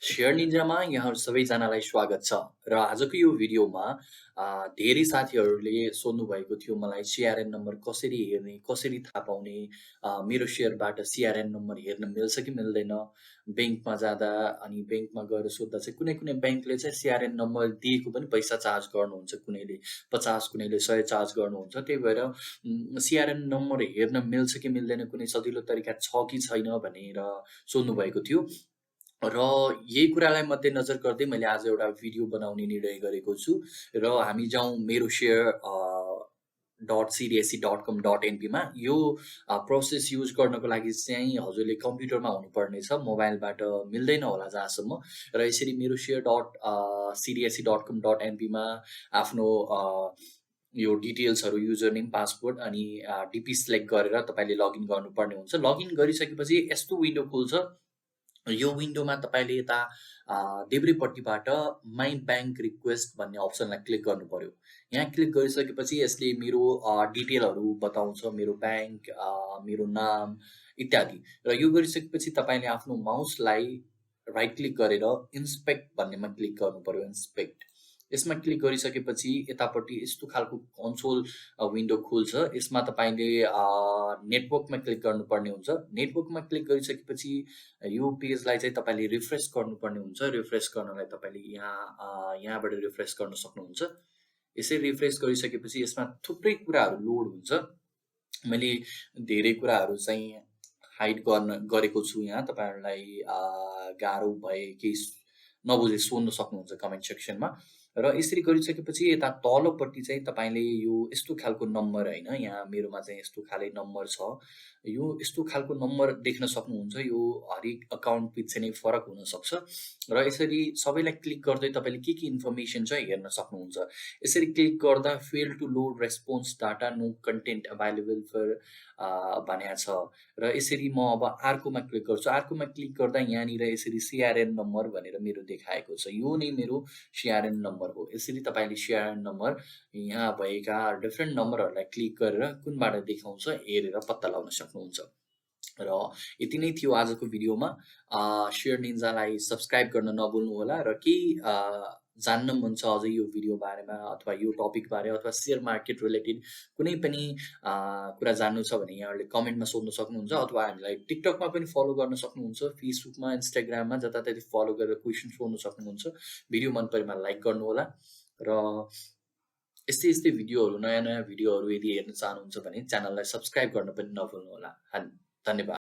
Share निन्जामा यहाँहरू सबैजनालाई स्वागत छ र आजको यो भिडियोमा धेरै साथीहरूले सोध्नुभएको थियो मलाई CRN नम्बर कसरी हेर्ने, कसरी थाहा पाउने, मेरो सेयरबाट CRN नम्बर हेर्न मिल्छ कि मिल्दैन, ब्याङ्कमा जाँदा अनि ब्याङ्कमा गएर सोध्दा चाहिँ कुनै ब्याङ्कले चाहिँ CRN नम्बर दिएको पनि पैसा चार्ज गर्नुहुन्छ, कुनैले 50 कुनैले 100 चार्ज गर्नुहुन्छ। त्यही भएर CRN नम्बर हेर्न मिल्छ कि मिल्दैन, कुनै सजिलो तरिका छ कि छैन भनेर सोध्नुभएको थियो। र यही कुरालाई मध्यनजर गर्दै मैले आज एउटा भिडियो बनाउने निर्णय गरेको छु र हामी जाउँ मेरो सेयर .cdsc.com.np मा यो प्रोसेस युज गर्नको लागि चाहिँ हजुरले कम्प्युटरमा हुनुपर्नेछ, मोबाइलबाट मिल्दैन होला जहाँसम्म। र यसरी मेरो सेयर .cdsc.com.np मा आफ्नो यो डिटेल्सहरू युजर नेम, पासवर्ड अनि डिपी सिलेक्ट गरेर तपाईँले लगइन गर्नुपर्ने हुन्छ। लगइन गरिसकेपछि यस्तो विन्डो खुल्छ। यो विन्डोमा तपाईँले यता देब्रेपट्टिबाट माई ब्याङ्क रिक्वेस्ट भन्ने अप्सनलाई क्लिक गर्नु पर्यो। यहाँ क्लिक गरिसकेपछि यसले मेरो डिटेलहरू बताउँछ, मेरो ब्याङ्क, मेरो नाम इत्यादि। र यो गरिसकेपछि तपाईँले आफ्नो माउसलाई राइट क्लिक गरेर इन्स्पेक्ट भन्नेमा क्लिक गर्नु पर्यो। इन्स्पेक्ट यसमा क्लिक गरिसकेपछि यतापट्टि यस्तो खालको कन्सोल विन्डो खुल्छ। यसमा तपाईँले नेटवर्कमा क्लिक गर्नुपर्ने हुन्छ। नेटवर्कमा क्लिक गरिसकेपछि यो पेजलाई चाहिँ तपाईँले रिफ्रेस गर्नुपर्ने हुन्छ। रिफ्रेस गर्नलाई तपाईँले यहाँबाट रिफ्रेस गर्न सक्नुहुन्छ। यसरी रिफ्रेस गरिसकेपछि यसमा थुप्रै कुराहरू लोड हुन्छ। मैले धेरै कुराहरू चाहिँ हाइड गरेको छु। यहाँ तपाईँहरूलाई गाह्रो भए केही नबुझे सोध्न सक्नुहुन्छ कमेन्ट सेक्सनमा। र यसरी गरिसकेपछि यता तलपट्टि चाहिँ तपाईँले यो यस्तो खालको नम्बर हैन, यहाँ मेरोमा चाहिँ यस्तो खाले नम्बर छ। यो यस्तो खालको नम्बर देख्न सक्नुहुन्छ। यो हरेक अकाउन्ट पछि नै फरक हुन सक्छ र यसरी सबैलाई क्लिक गर्दै तपाईँले के इन्फर्मेसन छ हेर्न सक्नुहुन्छ। यसरी क्लिक गर्दा fail to load response data, no content available for भनेको छ। र यसरी म अब अर्कोमा क्लिक गर्छु। अर्कोमा क्लिक गर्दा यहाँनिर यसरी CRN नम्बर भनेर मेरो देखाएको छ। यो नै मेरो CRN नम्बर हो। यसरी तपाईँले CRN नम्बर यहाँ भएका डिफ्रेन्ट नम्बरहरूलाई क्लिक गरेर कुनबाट देखाउँछ हेरेर पत्ता लगाउन सक्नुहुन्छ। र यति नै थियो आजको भिडियोमा। शेयर निन्जालाई सब्सक्राइब गर्न नभुल्नु होला र केही जान्न मन छ अझै यो भिडियो बारेमा अथवा यो टपिक बारे अथवा शेयर मार्केट रिलेटेड कुनै पनि कुरा जान्नु छ भने यहाँहरूले कमेन्टमा सोध्न सक्नुहुन्छ अथवा हामीलाई टिकटकमा पनि फलो गर्न सक्नुहुन्छ, फेसबुकमा, इन्स्टाग्राममा जताततै फलो गरेर क्वेसन सोध्न सक्नुहुन्छ। भिडियो मन परेमा लाइक गर्नु होला र यस्तै भिडियोहरू, नयाँ भिडियोहरू यदि हेर्न चाहनुहुन्छ भने च्यानललाई सब्सक्राइब गर्न पनि नभुल्नु होला। धन्यवाद।